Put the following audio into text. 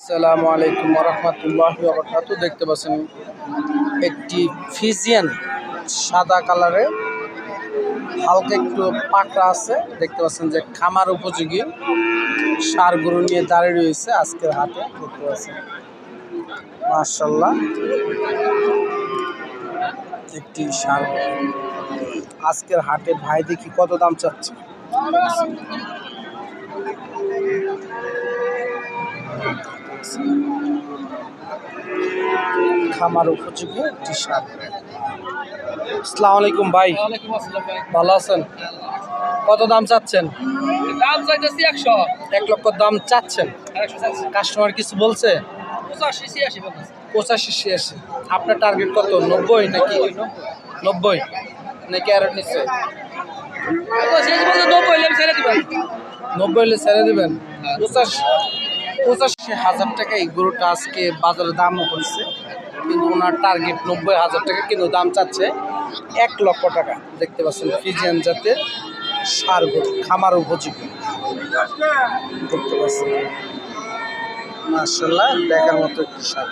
আসসালামু আলাইকুম রহমতুল্লাহি ওয়া বারাকাতুহু। দেখতে পাচ্ছেন একটি ফিজিয়ান সাদা কালারের হালকা একটু পাকড়া আছে। দেখতে পাচ্ছেন যে খামার উপযোগী ষাঁড় গরু নিয়ে দাঁড়িয়ে রয়েছে আজকের হাটে। দেখতে পাচ্ছেন মাশাআল্লাহ একটি ষাঁড় আজকের হাটে। ভাই দেখি কত দাম চাচ্ছে। খামার উপযোগী একটি ষাঁড়। আসসালামু আলাইকুম ভাই, ভালো আছেন? কত দাম চাচ্ছেন? দাম চাইতেছি 100। 1 লক্ষ দাম চাচ্ছেন। কাস্টমার কিছু বলছে? 85-86 বলতেছে। 85-86। আপনার টার্গেট কত? 90 নাকি 90 নাকি আরো নিচে? 90 হলে আমি ছেড়ে দিবেন। 90 হলে ছেড়ে দেবেন। 85,000 টাকা এই গরুটা আজকে বাজারে দামও হয়েছে, কিন্তু ওনার টার্গেট 90,000 টাকা, কিন্তু দাম চাচ্ছে 1 লক্ষ টাকা। দেখতে পাচ্ছেন ফ্রিজিয়ান জাতের ষাঁড় গরু, খামার উপযোগী। দেখতে পাচ্ছেন মাশাআল্লাহ দেখার মতো একটি ষাঁড়।